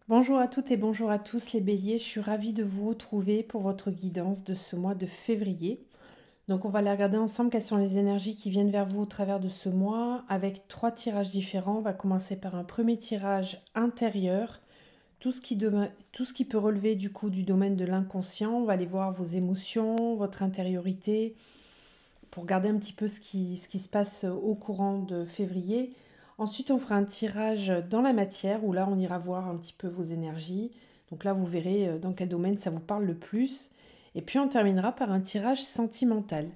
Bonjour à toutes et bonjour à tous les béliers, je suis ravie de vous retrouver pour votre guidance de ce mois de février. Donc on va aller regarder ensemble quelles sont les énergies qui viennent vers vous au travers de ce mois avec 3 tirages différents. On va commencer par un premier tirage intérieur, tout ce qui peut relever du coup du domaine de l'inconscient. On va aller voir vos émotions, votre intériorité, pour regarder un petit peu ce qui se passe au courant de février. Ensuite, on fera un tirage dans la matière, où là, on ira voir un petit peu vos énergies. Donc là, vous verrez dans quel domaine ça vous parle le plus. Et puis, on terminera par un tirage sentimental.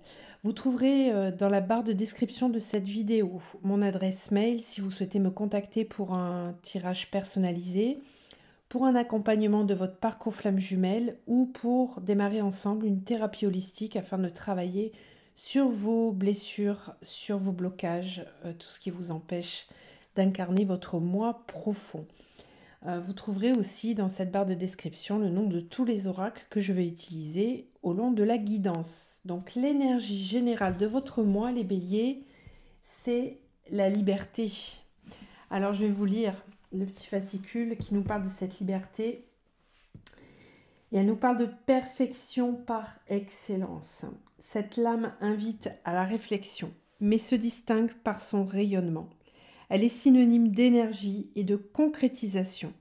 Vous trouverez dans la barre de description de cette vidéo mon adresse mail si vous souhaitez me contacter pour un tirage personnalisé, pour un accompagnement de votre parcours flamme jumelle ou pour démarrer ensemble une thérapie holistique afin de travailler sur vos blessures, sur vos blocages, tout ce qui vous empêche d'incarner votre moi profond. Vous trouverez aussi dans cette barre de description le nom de tous les oracles que je vais utiliser au long de la guidance. Donc l'énergie générale de votre moi, les béliers, c'est la liberté. Alors je vais vous lire le petit fascicule qui nous parle de cette liberté. Et elle nous parle de perfection par excellence. Cette lame invite à la réflexion, mais se distingue par son rayonnement. Elle est synonyme d'énergie et de concrétisation.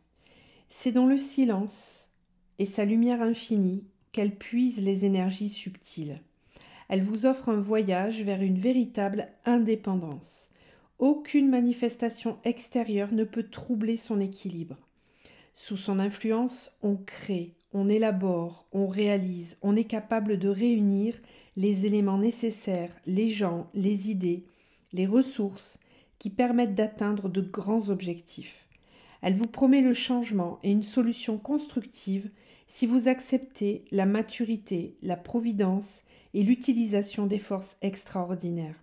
C'est dans le silence et sa lumière infinie qu'elle puise les énergies subtiles. Elle vous offre un voyage vers une véritable indépendance. Aucune manifestation extérieure ne peut troubler son équilibre. Sous son influence, on crée, on élabore, on réalise, on est capable de réunir les éléments nécessaires, les gens, les idées, les ressources qui permettent d'atteindre de grands objectifs. Elle vous promet le changement et une solution constructive si vous acceptez la maturité, la providence et l'utilisation des forces extraordinaires.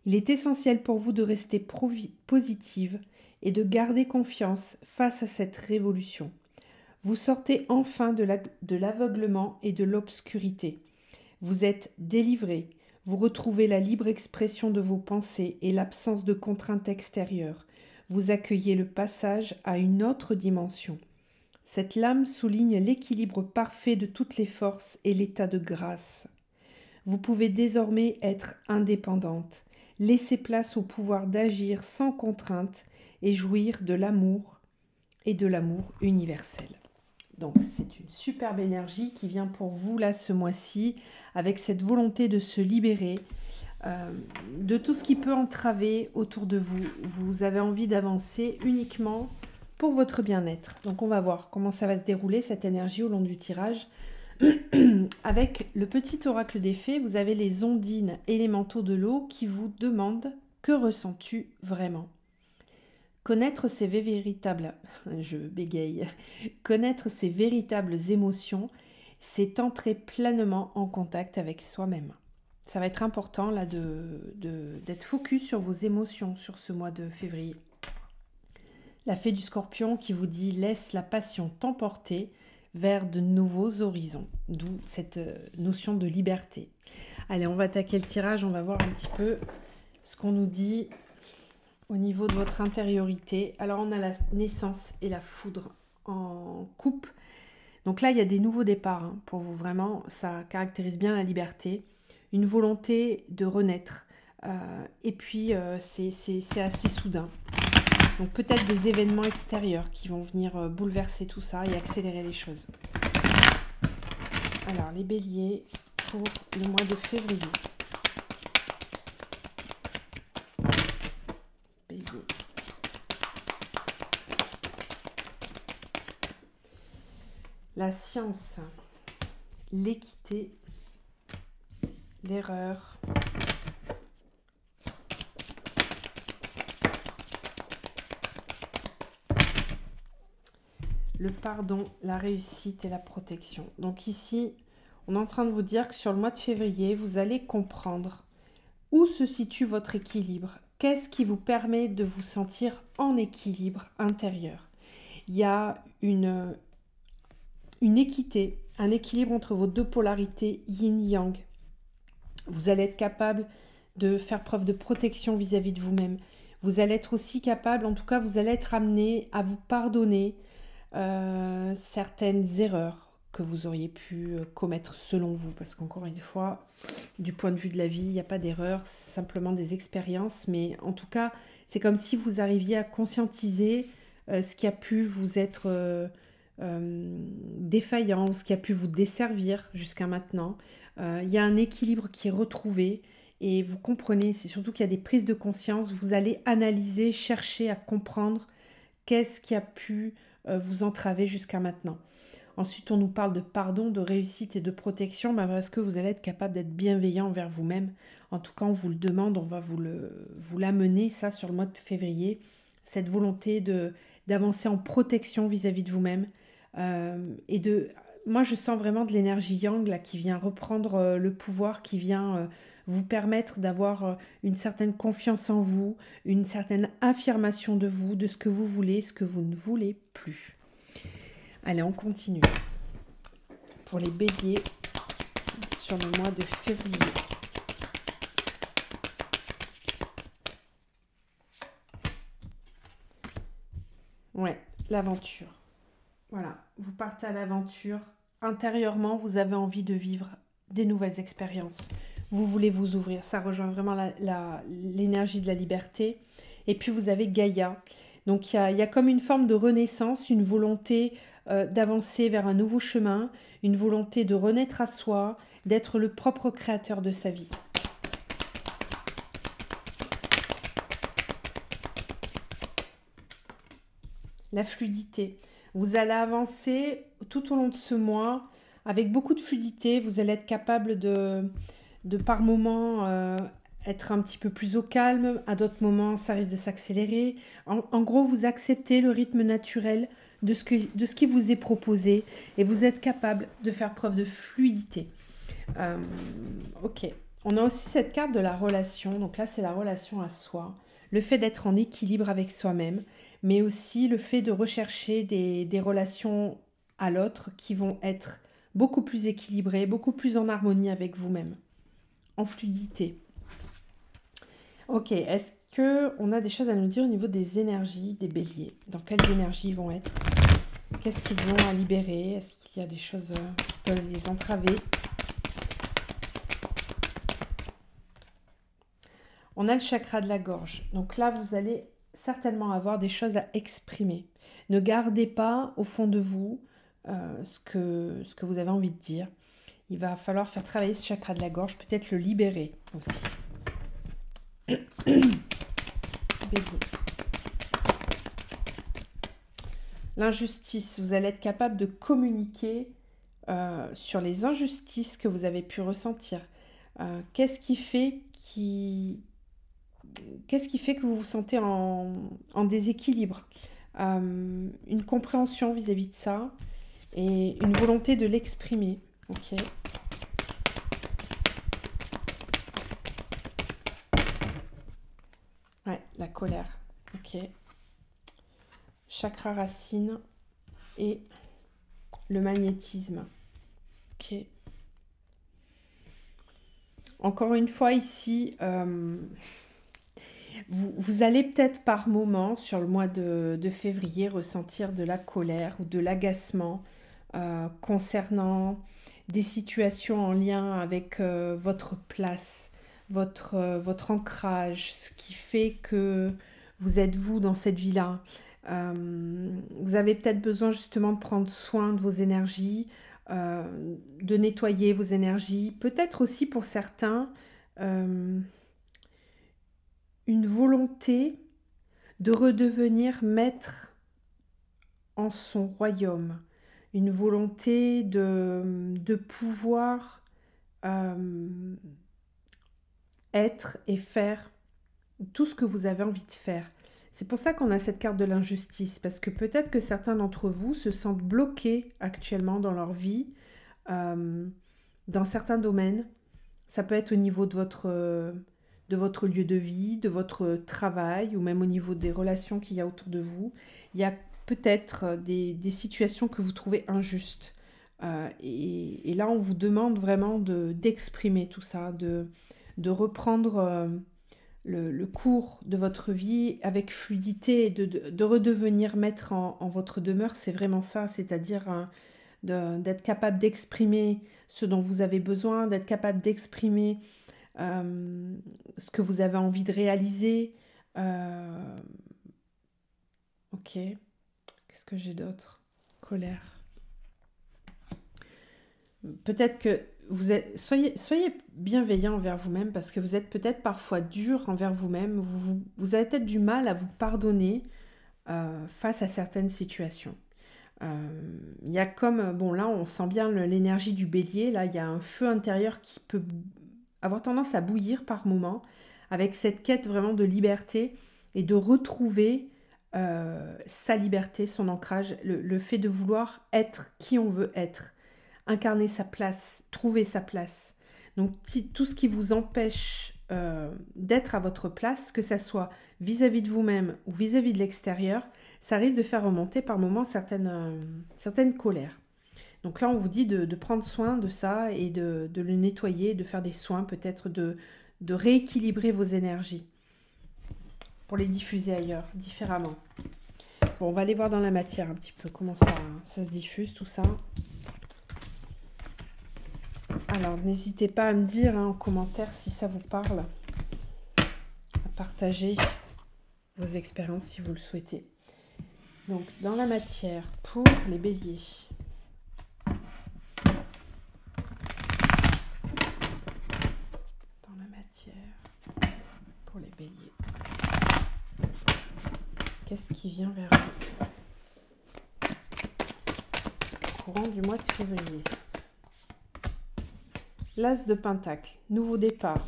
Il est essentiel pour vous de rester positive et de garder confiance face à cette révolution. Vous sortez enfin de l'aveuglement et de l'obscurité. Vous êtes délivré. Vous retrouvez la libre expression de vos pensées et l'absence de contraintes extérieures. Vous accueillez le passage à une autre dimension. Cette lame souligne l'équilibre parfait de toutes les forces et l'état de grâce. Vous pouvez désormais être indépendante, laisser place au pouvoir d'agir sans contrainte et jouir de l'amour et de l'amour universel. Donc c'est une superbe énergie qui vient pour vous là ce mois-ci, avec cette volonté de se libérer de tout ce qui peut entraver autour de vous. Vous avez envie d'avancer uniquement pour votre bien-être. Donc on va voir comment ça va se dérouler cette énergie au long du tirage. Avec le petit oracle des fées, vous avez les ondines élémentaux de l'eau qui vous demandent « Que ressens-tu vraiment ?» Connaître ses véritables... Je bégaye. Connaître ses véritables émotions, c'est entrer pleinement en contact avec soi-même. Ça va être important là d'être focus sur vos émotions sur ce mois de février. La fée du Scorpion qui vous dit « Laisse la passion t'emporter » vers de nouveaux horizons, d'où cette notion de liberté. Allez, on va attaquer le tirage, on va voir un petit peu ce qu'on nous dit au niveau de votre intériorité. Alors, on a la naissance et la foudre en coupe. Donc là, il y a des nouveaux départs pour vous, vraiment, ça caractérise bien la liberté, une volonté de renaître. Et puis, c'est assez soudain. Donc peut-être des événements extérieurs qui vont venir bouleverser tout ça et accélérer les choses. Alors les béliers pour le mois de février. Bélier. La science, l'équité, l'erreur, le pardon, la réussite et la protection. Donc ici, on est en train de vous dire que sur le mois de février, vous allez comprendre où se situe votre équilibre. Qu'est-ce qui vous permet de vous sentir en équilibre intérieur? Il y a une équité, un équilibre entre vos deux polarités yin-yang. Vous allez être capable de faire preuve de protection vis-à-vis de vous-même. Vous allez être aussi capable, en tout cas, vous allez être amené à vous pardonner, certaines erreurs que vous auriez pu commettre selon vous. Parce qu'encore une fois, du point de vue de la vie, il n'y a pas d'erreur, c'est simplement des expériences. Mais en tout cas, c'est comme si vous arriviez à conscientiser ce qui a pu vous être défaillant ou ce qui a pu vous desservir jusqu'à maintenant. Il y a un équilibre qui est retrouvé et vous comprenez, c'est surtout qu'il y a des prises de conscience, vous allez analyser, chercher à comprendre qu'est-ce qui a pu vous entraver jusqu'à maintenant. Ensuite, on nous parle de pardon, de réussite et de protection, parce que vous allez être capable d'être bienveillant envers vous-même. En tout cas, on vous le demande, on va vous l'amener, ça, sur le mois de février. Cette volonté d'avancer en protection vis-à-vis de vous-même. Moi, je sens vraiment de l'énergie yang, là, qui vient reprendre le pouvoir, qui vient vous permettre d'avoir une certaine confiance en vous, une certaine affirmation de vous, de ce que vous voulez, ce que vous ne voulez plus. Allez, on continue. Pour les béliers, sur le mois de février. Ouais, l'aventure. Voilà, vous partez à l'aventure. Intérieurement, vous avez envie de vivre des nouvelles expériences. Vous voulez vous ouvrir. Ça rejoint vraiment l'énergie de la liberté. Et puis, vous avez Gaïa. Donc, il y a comme une forme de renaissance, une volonté d'avancer vers un nouveau chemin, une volonté de renaître à soi, d'être le propre créateur de sa vie. La fluidité. Vous allez avancer tout au long de ce mois avec beaucoup de fluidité. Vous allez être capable de par moments être un petit peu plus au calme. À d'autres moments, ça risque de s'accélérer. En gros, vous acceptez le rythme naturel de ce qui vous est proposé et vous êtes capable de faire preuve de fluidité. Ok. On a aussi cette carte de la relation. Donc là, c'est la relation à soi. Le fait d'être en équilibre avec soi-même, mais aussi le fait de rechercher des relations à l'autre qui vont être beaucoup plus équilibrées, beaucoup plus en harmonie avec vous-même, en fluidité. Ok, est-ce qu'on a des choses à nous dire au niveau des énergies des béliers? Dans quelles énergies ils vont être? Qu'est-ce qu'ils ont à libérer? Est-ce qu'il y a des choses qui peuvent les entraver? On a le chakra de la gorge. Donc là, vous allez certainement avoir des choses à exprimer. Ne gardez pas au fond de vous ce que vous avez envie de dire. Il va falloir faire travailler ce chakra de la gorge, peut-être le libérer aussi. L'injustice, vous allez être capable de communiquer sur les injustices que vous avez pu ressentir. Qu'est-ce qui fait que vous vous sentez en déséquilibre? Une compréhension vis-à-vis de ça et une volonté de l'exprimer. Ok. Ouais, la colère. Ok. Chakra racine et le magnétisme. Ok. Encore une fois ici, vous allez peut-être par moment sur le mois de février ressentir de la colère ou de l'agacement concernant des situations en lien avec votre place, votre ancrage, ce qui fait que vous êtes vous dans cette vie-là. Vous avez peut-être besoin justement de prendre soin de vos énergies, de nettoyer vos énergies. Peut-être aussi pour certains, une volonté de redevenir maître en son royaume. Une volonté de pouvoir être et faire tout ce que vous avez envie de faire. C'est pour ça qu'on a cette carte de l'injustice, parce que peut-être que certains d'entre vous se sentent bloqués actuellement dans leur vie, dans certains domaines. Ça peut être au niveau de votre lieu de vie, de votre travail, ou même au niveau des relations qu'il y a autour de vous. Il y a peut-être des situations que vous trouvez injustes. Et là, on vous demande vraiment d'exprimer tout ça, de reprendre le cours de votre vie avec fluidité et de redevenir maître en votre demeure, c'est vraiment ça, c'est-à-dire d'être capable d'exprimer ce dont vous avez besoin, d'être capable d'exprimer ce que vous avez envie de réaliser. Euh, ok, qu'est-ce que j'ai d'autre? Colère. Peut-être que soyez bienveillant envers vous-même parce que vous êtes peut-être parfois dur envers vous-même. Vous avez peut-être du mal à vous pardonner face à certaines situations. Il y a comme, bon là on sent bien l'énergie du bélier, là il y a un feu intérieur qui peut avoir tendance à bouillir par moments, avec cette quête vraiment de liberté et de retrouver sa liberté, son ancrage, le fait de vouloir être qui on veut être, incarner sa place, trouver sa place. Donc tout ce qui vous empêche d'être à votre place, que ça soit vis-à-vis de vous-même ou vis-à-vis de l'extérieur, ça risque de faire remonter par moments certaines colères. Donc là, on vous dit de prendre soin de ça et de le nettoyer, de faire des soins, peut-être de rééquilibrer vos énergies pour les diffuser ailleurs, différemment. Bon, on va aller voir dans la matière un petit peu comment ça se diffuse, tout ça. Alors, n'hésitez pas à me dire en commentaire si ça vous parle, à partager vos expériences si vous le souhaitez. Donc, dans la matière, pour les béliers. Dans la matière, pour les béliers. Qu'est-ce qui vient vers vous? Courant du mois de février. L'As de Pentacle, nouveau départ,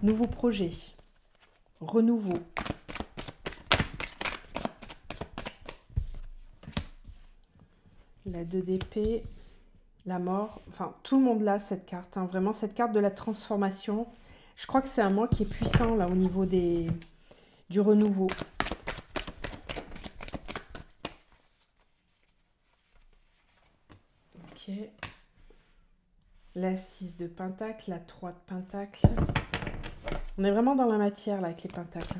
nouveau projet, renouveau. La 2 d'épée, la mort, enfin tout le monde l'a cette carte, hein, vraiment cette carte de la transformation. Je crois que c'est un mois qui est puissant là au niveau du renouveau. Ok. La 6 de Pentacle, la 3 de Pentacle. On est vraiment dans la matière là avec les pentacles.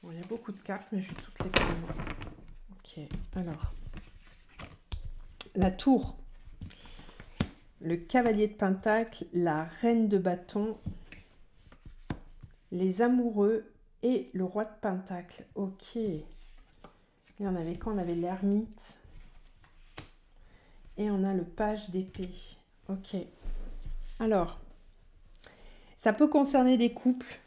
Bon, il y a beaucoup de cartes, mais je vais toutes les prendre. Ok, alors. La tour. Le cavalier de Pentacle, la reine de bâton, les amoureux et le roi de Pentacle. Ok. Et on avait quoi? On avait l'ermite. Et on a le page d'épée. Ok. Alors, ça peut concerner des couples.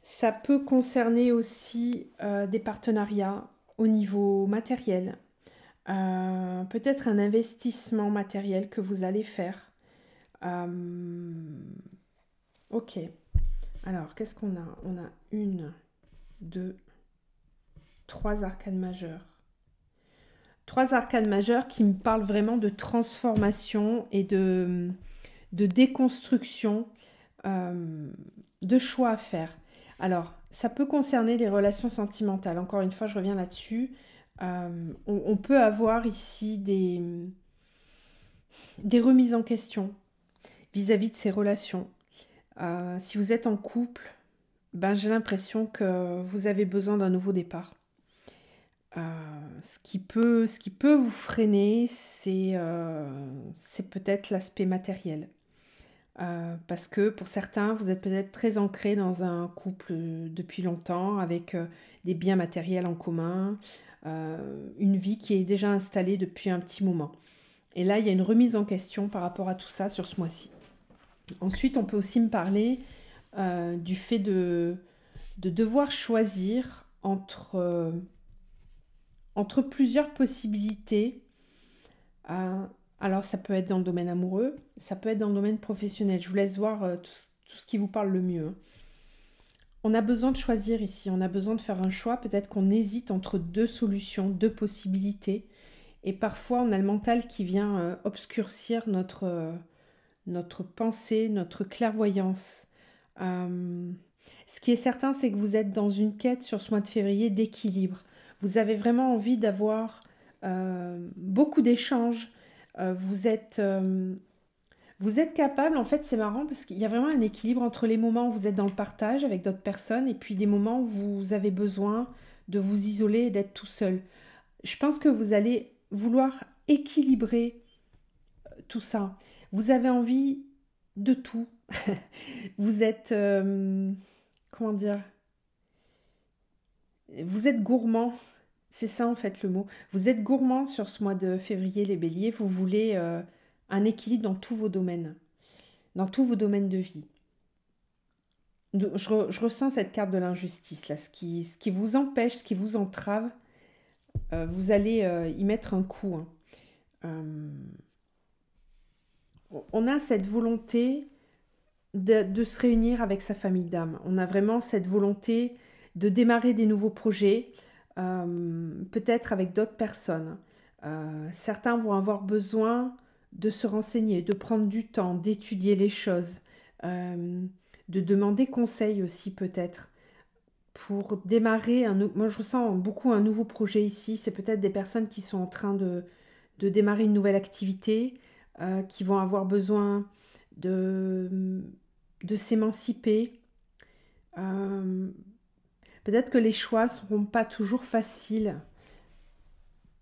Ça peut concerner aussi des partenariats au niveau matériel. Peut-être un investissement matériel que vous allez faire. Ok. Alors, qu'est-ce qu'on a? On a 1, 2, 3 arcanes majeures. 3 arcanes majeures qui me parlent vraiment de transformation et de déconstruction, de choix à faire. Alors, ça peut concerner les relations sentimentales. Encore une fois, je reviens là-dessus. On peut avoir ici des remises en question vis-à-vis de ces relations. Si vous êtes en couple, ben, j'ai l'impression que vous avez besoin d'un nouveau départ. Ce qui peut vous freiner, c'est peut-être l'aspect matériel. Parce que pour certains, vous êtes peut-être très ancré dans un couple depuis longtemps, avec des biens matériels en commun, une vie qui est déjà installée depuis un petit moment. Et là, il y a une remise en question par rapport à tout ça sur ce mois-ci. Ensuite, on peut aussi me parler du fait de devoir choisir entre plusieurs possibilités. Alors, ça peut être dans le domaine amoureux, ça peut être dans le domaine professionnel. Je vous laisse voir tout ce qui vous parle le mieux. On a besoin de choisir ici, on a besoin de faire un choix. Peut-être qu'on hésite entre 2 solutions, 2 possibilités. Et parfois, on a le mental qui vient obscurcir notre pensée, notre clairvoyance. Ce qui est certain, c'est que vous êtes dans une quête sur ce mois de février d'équilibre. Vous avez vraiment envie d'avoir beaucoup d'échanges, Vous êtes capable, en fait, c'est marrant parce qu'il y a vraiment un équilibre entre les moments où vous êtes dans le partage avec d'autres personnes et puis des moments où vous avez besoin de vous isoler et d'être tout seul. Je pense que vous allez vouloir équilibrer tout ça. Vous avez envie de tout. Vous êtes, comment dire, vous êtes gourmand. C'est ça en fait le mot. Vous êtes gourmand sur ce mois de février, les béliers. Vous voulez un équilibre dans tous vos domaines, dans tous vos domaines de vie. Je ressens cette carte de l'injustice là, ce qui vous empêche, ce qui vous entrave, vous allez y mettre un coup, hein. Euh, on a cette volonté de se réunir avec sa famille d'âme. On a vraiment cette volonté de démarrer des nouveaux projets, peut-être avec d'autres personnes. Certains vont avoir besoin de se renseigner, de prendre du temps, d'étudier les choses, de demander conseil aussi peut-être pour démarrer moi je ressens beaucoup un nouveau projet ici. C'est peut-être des personnes qui sont en train de démarrer une nouvelle activité, qui vont avoir besoin de, de s'émanciper. Euh, Peut-être que les choix ne seront pas toujours faciles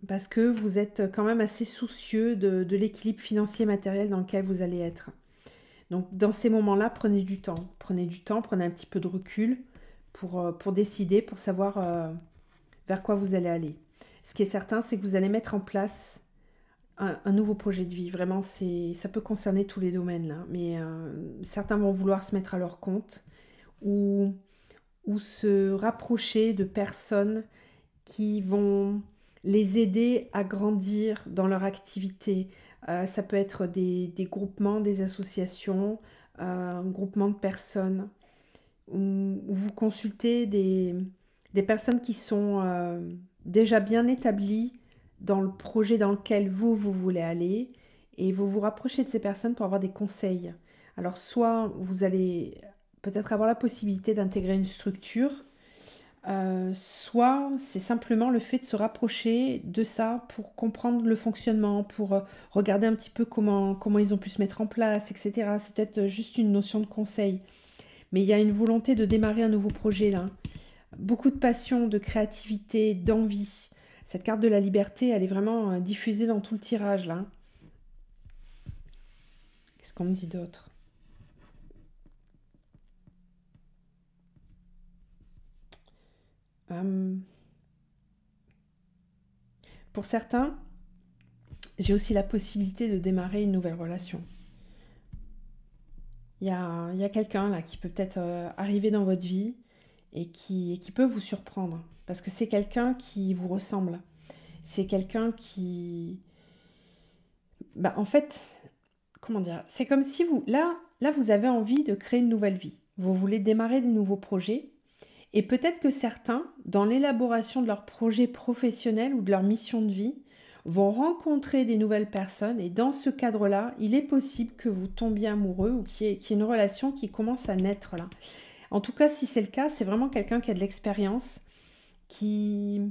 parce que vous êtes quand même assez soucieux de l'équilibre financier et matériel dans lequel vous allez être. Donc dans ces moments-là, prenez du temps. Prenez du temps, prenez un petit peu de recul pour décider, pour savoir vers quoi vous allez aller. Ce qui est certain, c'est que vous allez mettre en place un nouveau projet de vie. Vraiment, ça peut concerner tous les domaines là. Mais certains vont vouloir se mettre à leur compte ou, ou se rapprocher de personnes qui vont les aider à grandir dans leur activité. Ça peut être des groupements, des associations, un groupement de personnes, où vous consultez des personnes qui sont déjà bien établies dans le projet dans lequel vous voulez aller, et vous vous rapprochez de ces personnes pour avoir des conseils. Alors soit vous allez peut-être avoir la possibilité d'intégrer une structure, soit c'est simplement le fait de se rapprocher de ça pour comprendre le fonctionnement, pour regarder un petit peu comment ils ont pu se mettre en place, etc. C'est peut-être juste une notion de conseil. Mais il y a une volonté de démarrer un nouveau projet là. Beaucoup de passion, de créativité, d'envie. Cette carte de la liberté, elle est vraiment diffusée dans tout le tirage là. Qu'est-ce qu'on me dit d'autre? Euh, pour certains, j'ai aussi la possibilité de démarrer une nouvelle relation. Il y a quelqu'un là qui peut peut-être arriver dans votre vie et qui peut vous surprendre. Parce que c'est quelqu'un qui vous ressemble. C'est quelqu'un qui... Bah, en fait, comment dire? C'est comme si vous... Là, vous avez envie de créer une nouvelle vie. Vous voulez démarrer des nouveaux projets. Et peut-être que certains, dans l'élaboration de leur projet professionnel ou de leur mission de vie, vont rencontrer des nouvelles personnes. Et dans ce cadre-là, il est possible que vous tombiez amoureux ou qu'il y ait une relation qui commence à naître là. En tout cas, si c'est le cas, c'est vraiment quelqu'un qui a de l'expérience, qui,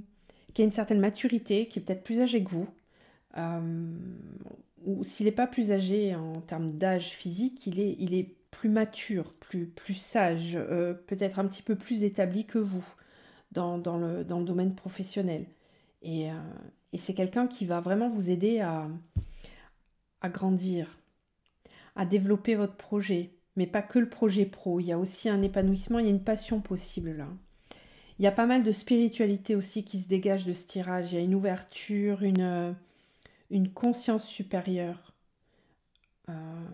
qui a une certaine maturité, qui est peut-être plus âgé que vous. Euh, ou s'il n'est pas plus âgé en termes d'âge physique, il est plus mature, plus sage, peut-être un petit peu plus établi que vous dans le domaine professionnel. Et, euh, et c'est quelqu'un qui va vraiment vous aider à grandir, à développer votre projet. Mais pas que le projet pro, il y a aussi un épanouissement, il y a une passion possible là. Il y a pas mal de spiritualité aussi qui se dégage de ce tirage. Il y a une ouverture, une conscience supérieure. Euh,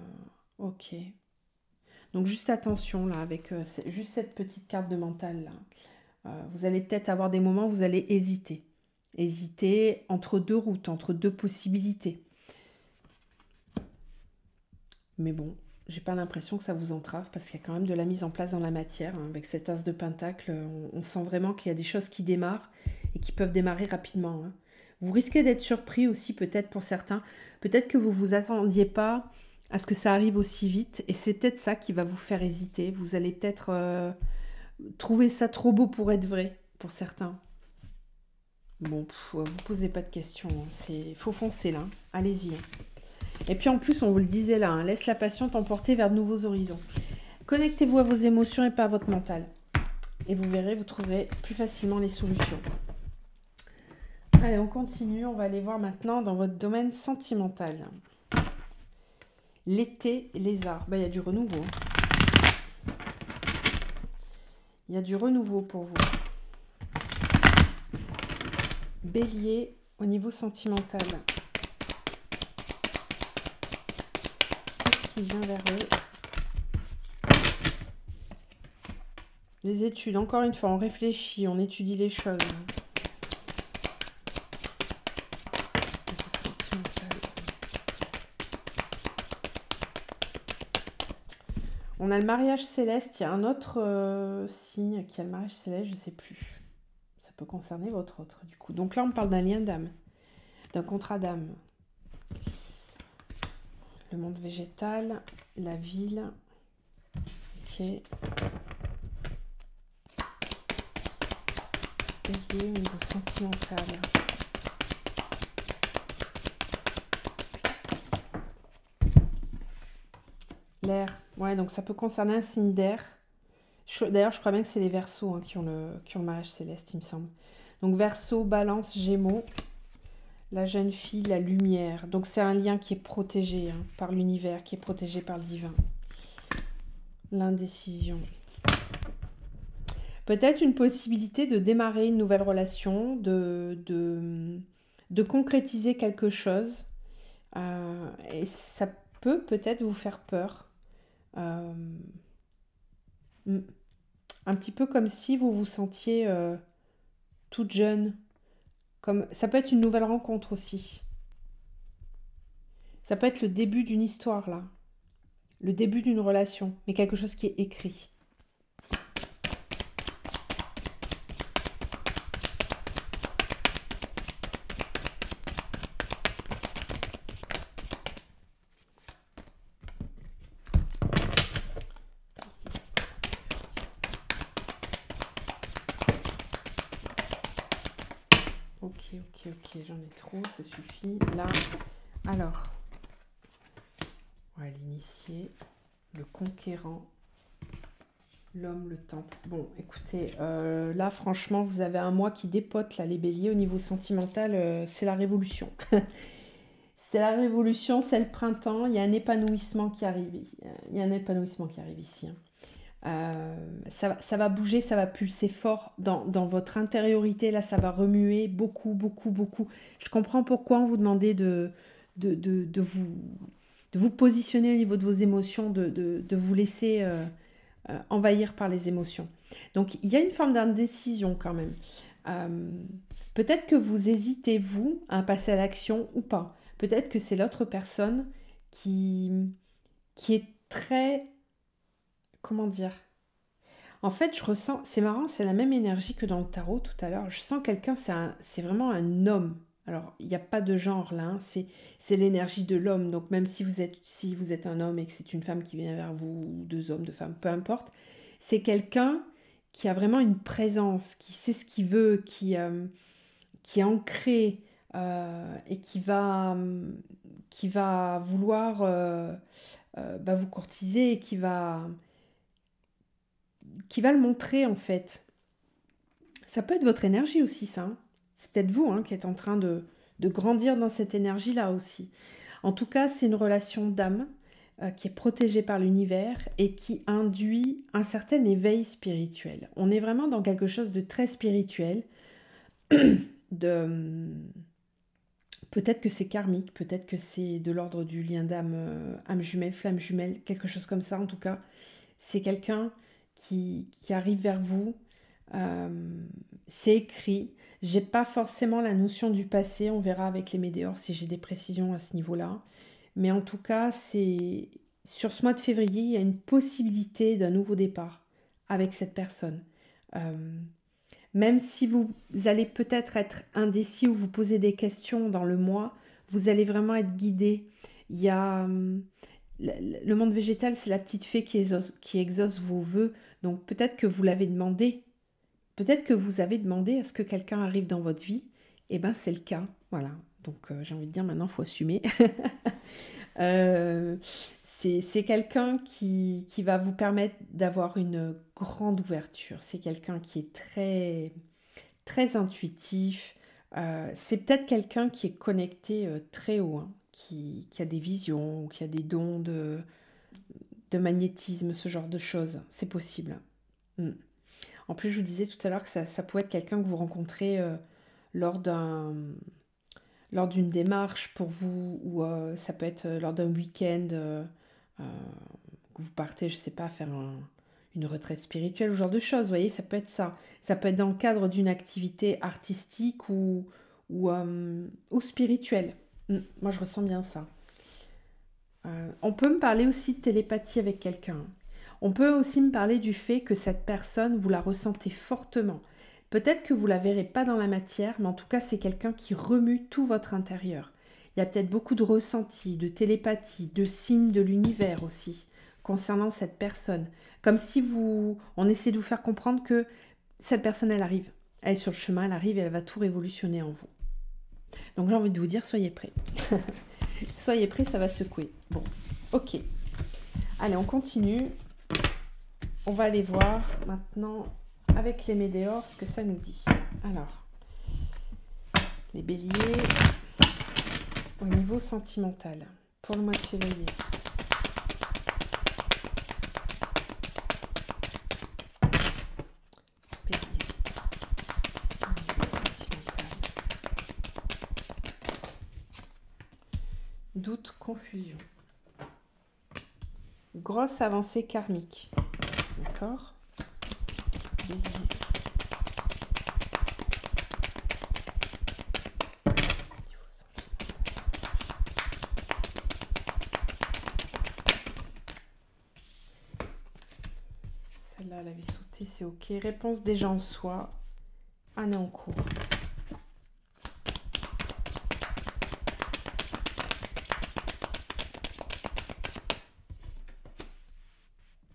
ok. Donc juste attention là avec juste cette petite carte de mental là. Vous allez peut-être avoir des moments où vous allez hésiter. Hésiter entre deux routes, entre deux possibilités. Mais bon, j'ai pas l'impression que ça vous entrave parce qu'il y a quand même de la mise en place dans la matière, hein. Avec cet as de pentacle, on sent vraiment qu'il y a des choses qui démarrent et qui peuvent démarrer rapidement, hein. Vous risquez d'être surpris aussi peut-être pour certains. Peut-être que vous vous attendiez pas à ce que ça arrive aussi vite et c'est peut-être ça qui va vous faire hésiter. Vous allez peut-être trouver ça trop beau pour être vrai pour certains. Bon, vous posez pas de questions, hein. Faut foncer là, hein. Allez-y, hein. Et puis en plus, on vous le disait là, hein, laisse la passion t'emporter vers de nouveaux horizons. Connectez-vous à vos émotions et pas à votre mental. Et vous verrez, vous trouverez plus facilement les solutions. Allez, on continue. On va aller voir maintenant dans votre domaine sentimental. L'été, lézard. Il y a du renouveau. Il y a du renouveau pour vous. Bélier, au niveau sentimental. Qu'est-ce qui vient vers eux? Les études, encore une fois, on réfléchit, on étudie les choses. On a le mariage céleste, il y a un autre signe qui a le mariage céleste, je ne sais plus. Ça peut concerner votre autre, du coup. Donc là, on parle d'un lien d'âme, d'un contrat d'âme. Le monde végétal, la ville. Ok. Bélier au niveau sentimental. L'air. Ouais, donc ça peut concerner un signe d'air. D'ailleurs, je crois bien que c'est les Verseaux hein, qui ont le mariage céleste, il me semble. Donc Verseau, Balance, Gémeaux. La jeune fille, la lumière. Donc c'est un lien qui est protégé hein, par l'univers, qui est protégé par le divin. L'indécision. Peut-être une possibilité de démarrer une nouvelle relation, de concrétiser quelque chose. Et ça peut peut-être vous faire peur. Un petit peu comme si vous vous sentiez toute jeune. Ça peut être une nouvelle rencontre aussi. Ça peut être le début d'une histoire, là. Le début d'une relation, mais quelque chose qui est écrit. Ok, j'en ai trop, ça suffit. Là, alors, ouais, l'initié, le conquérant, l'homme, le temple. Bon, écoutez, là, franchement, vous avez un mois qui dépote, là, les béliers, au niveau sentimental, c'est la révolution. C'est la révolution, c'est le printemps, il y a un épanouissement qui arrive. Il y a un épanouissement qui arrive ici. Hein. Ça va bouger, ça va pulser fort dans votre intériorité. Là, ça va remuer beaucoup, beaucoup, beaucoup. Je comprends pourquoi on vous demandait de vous positionner au niveau de vos émotions, de vous laisser envahir par les émotions. Donc, il y a une forme d'indécision quand même. Peut-être que vous hésitez, vous, à passer à l'action ou pas. Peut-être que c'est l'autre personne qui est très... Comment dire? En fait, je ressens, c'est marrant, c'est la même énergie que dans le tarot tout à l'heure. Je sens quelqu'un, c'est vraiment un homme. Alors, il n'y a pas de genre là, hein, c'est l'énergie de l'homme. Donc, même si vous êtes un homme et que c'est une femme qui vient vers vous, ou deux hommes, deux femmes, peu importe, c'est quelqu'un qui a vraiment une présence, qui sait ce qu'il veut, qui est ancré et qui va vouloir vous courtiser et qui va le montrer en fait. Ça peut être votre énergie aussi, ça. Hein. C'est peut-être vous hein, qui êtes en train de grandir dans cette énergie-là aussi. En tout cas, c'est une relation d'âme qui est protégée par l'univers et qui induit un certain éveil spirituel. On est vraiment dans quelque chose de très spirituel. Peut-être que c'est karmique, peut-être que c'est de l'ordre du lien d'âme, âme jumelle, flamme jumelle, quelque chose comme ça. En tout cas, c'est quelqu'un qui arrive vers vous. C'est écrit. J'ai pas forcément la notion du passé. On verra avec les météores si j'ai des précisions à ce niveau-là. Mais en tout cas, sur ce mois de février, il y a une possibilité d'un nouveau départ avec cette personne. Même si vous allez peut-être être indécis ou vous poser des questions dans le mois, vous allez vraiment être guidé. Il y a le monde végétal, c'est la petite fée qui exauce vos vœux. Donc peut-être que vous l'avez demandé. Peut-être que vous avez demandé à ce que quelqu'un arrive dans votre vie. Eh bien, c'est le cas. Voilà. Donc j'ai envie de dire maintenant, il faut assumer. Euh, c'est quelqu'un qui va vous permettre d'avoir une grande ouverture. C'est quelqu'un qui est très, très intuitif. C'est peut-être quelqu'un qui est connecté très haut, hein, qui a des visions ou qui a des dons de magnétisme, ce genre de choses. C'est possible. Mm. En plus, je vous disais tout à l'heure que ça pouvait être quelqu'un que vous rencontrez lors lors d'une démarche pour vous, ou ça peut être lors d'un week-end, euh, que vous partez, je sais pas, faire une retraite spirituelle, ou ce genre de choses, vous voyez, ça peut être ça. Ça peut être dans le cadre d'une activité artistique ou spirituelle. Moi, je ressens bien ça. On peut me parler aussi de télépathie avec quelqu'un. On peut aussi me parler du fait que cette personne, vous la ressentez fortement. Peut-être que vous la verrez pas dans la matière, mais en tout cas, c'est quelqu'un qui remue tout votre intérieur. Il y a peut-être beaucoup de ressentis, de télépathie, de signes de l'univers aussi, concernant cette personne. Comme si on essaie de vous faire comprendre que cette personne, elle arrive. Elle est sur le chemin, elle arrive et elle va tout révolutionner en vous. Donc j'ai envie de vous dire, soyez prêts. Soyez prêts, ça va secouer. Bon, ok. Allez, on continue. On va aller voir maintenant avec les météores ce que ça nous dit. Alors, les béliers au niveau sentimental pour le mois de février. Bélier au niveau sentimental. Doute, confusion. Grosse avancée karmique. D'accord. Bélier. Celle-là, elle avait sauté, c'est ok. Réponse déjà en soi. Année en cours.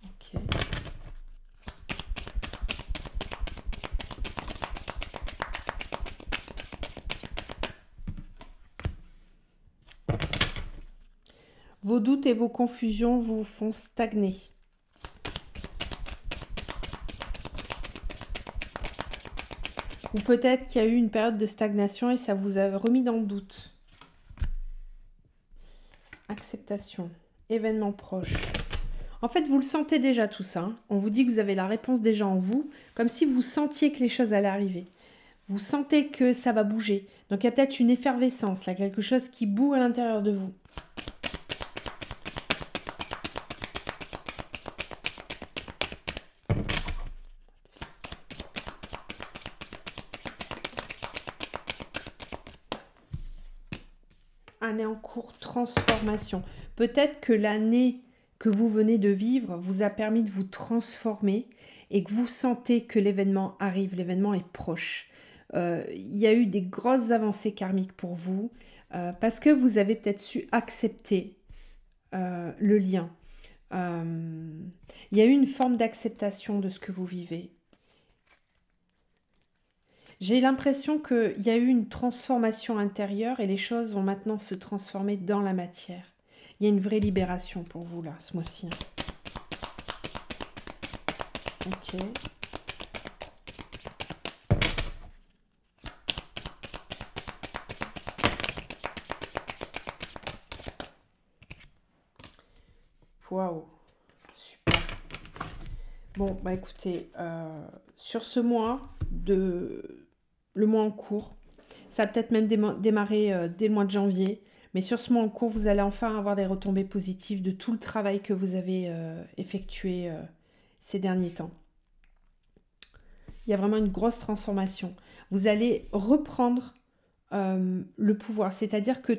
Ok. Vos doutes et vos confusions vous font stagner. Ou peut-être qu'il y a eu une période de stagnation et ça vous a remis dans le doute. Acceptation. Événement proche. En fait, vous le sentez déjà tout ça. Hein. On vous dit que vous avez la réponse déjà en vous, comme si vous sentiez que les choses allaient arriver. Vous sentez que ça va bouger. Donc il y a peut-être une effervescence, là, quelque chose qui boue à l'intérieur de vous. Année en cours, transformation. Peut-être que l'année que vous venez de vivre vous a permis de vous transformer et que vous sentez que l'événement arrive, l'événement est proche. Il y a eu des grosses avancées karmiques pour vous parce que vous avez peut-être su accepter le lien. Il y a eu une forme d'acceptation de ce que vous vivez. J'ai l'impression qu'il y a eu une transformation intérieure et les choses vont maintenant se transformer dans la matière. Il y a une vraie libération pour vous là, ce mois-ci. Ok. Waouh. Super. Bon, bah écoutez, sur ce mois, le mois en cours, ça a peut-être même démarré dès le mois de janvier, mais sur ce mois en cours, vous allez enfin avoir des retombées positives de tout le travail que vous avez effectué ces derniers temps. Il y a vraiment une grosse transformation. Vous allez reprendre le pouvoir, c'est-à-dire que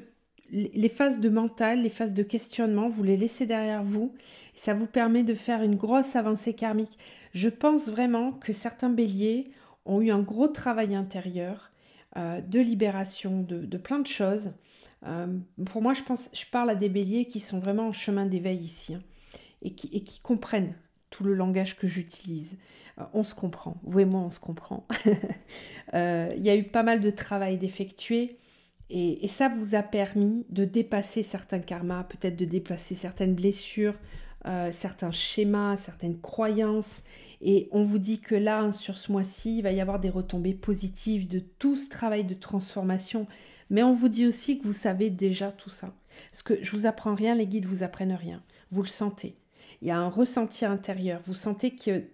les phases de mental, les phases de questionnement, vous les laissez derrière vous. Ça vous permet de faire une grosse avancée karmique. Je pense vraiment que certains béliers ont eu un gros travail intérieur de libération, de plein de choses. Pour moi, je parle à des béliers qui sont vraiment en chemin d'éveil ici, hein, et qui comprennent tout le langage que j'utilise. On se comprend, vous et moi, on se comprend. Il y a eu pas mal de travail d'effectuer. Et ça vous a permis de dépasser certains karmas, peut-être de dépasser certaines blessures, certains schémas, certaines croyances. Et on vous dit que là, sur ce mois-ci, il va y avoir des retombées positives de tout ce travail de transformation. Mais on vous dit aussi que vous savez déjà tout ça. Parce que je vous apprends rien, les guides vous apprennent rien. Vous le sentez. Il y a un ressenti intérieur. Vous sentez que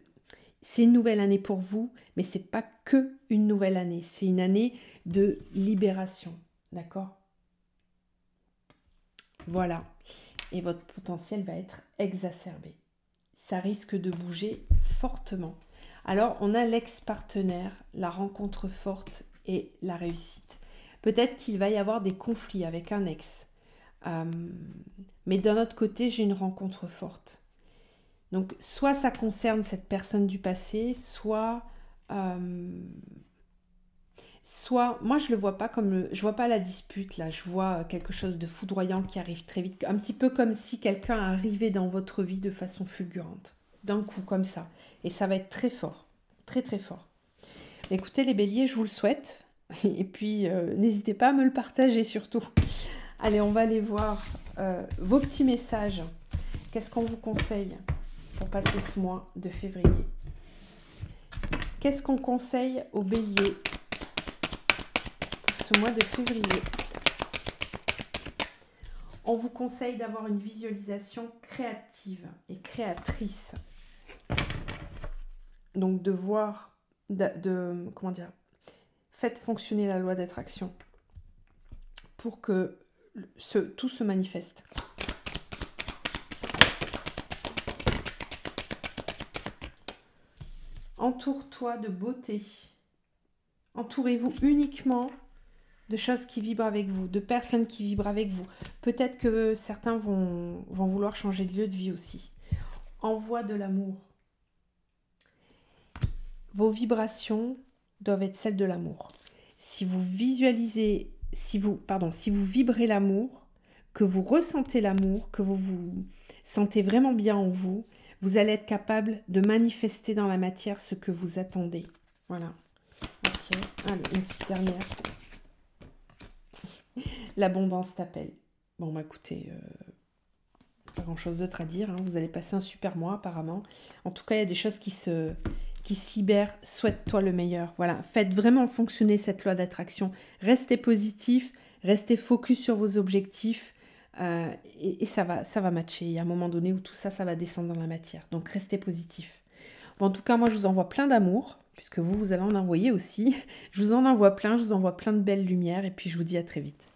c'est une nouvelle année pour vous, mais c'est pas que une nouvelle année. C'est une année de libération. D'accord? Voilà. Et votre potentiel va être exacerbé. Ça risque de bouger fortement. Alors, on a l'ex-partenaire, la rencontre forte et la réussite. Peut-être qu'il va y avoir des conflits avec un ex. Mais d'un autre côté, j'ai une rencontre forte. Donc, soit ça concerne cette personne du passé, soit moi je le vois pas comme je vois pas la dispute là, je vois quelque chose de foudroyant qui arrive très vite, un petit peu comme si quelqu'un arrivait dans votre vie de façon fulgurante, d'un coup comme ça, et ça va être très fort, très très fort. Écoutez les béliers, je vous le souhaite, et puis n'hésitez pas à me le partager surtout. Allez, on va aller voir vos petits messages. Qu'est-ce qu'on vous conseille pour passer ce mois de février? Qu'est-ce qu'on conseille aux béliers pour ce mois de février? On vous conseille d'avoir une visualisation créative et créatrice. Donc de voir, comment dire, faites fonctionner la loi d'attraction pour que tout se manifeste. Entoure-toi de beauté. Entourez-vous uniquement de choses qui vibrent avec vous, de personnes qui vibrent avec vous. Peut-être que certains vont vouloir changer de lieu de vie aussi. Envoie de l'amour. Vos vibrations doivent être celles de l'amour. Si vous visualisez, si vous vibrez l'amour, que vous ressentez l'amour, que vous vous sentez vraiment bien en vous, vous allez être capable de manifester dans la matière ce que vous attendez. Voilà. Ok, allez, une petite dernière. L'abondance t'appelle. Bon, bah écoutez, pas grand-chose d'autre à dire. Hein. Vous allez passer un super mois apparemment. En tout cas, il y a des choses qui se libèrent. Souhaite-toi le meilleur. Voilà, faites vraiment fonctionner cette loi d'attraction. Restez positif, restez focus sur vos objectifs. Et ça va matcher. Il y a un moment donné où tout ça va descendre dans la matière. Donc, restez positif. Bon, en tout cas, moi, je vous envoie plein d'amour, puisque vous allez en envoyer aussi. Je vous en envoie plein, je vous envoie plein de belles lumières. Et puis, je vous dis à très vite.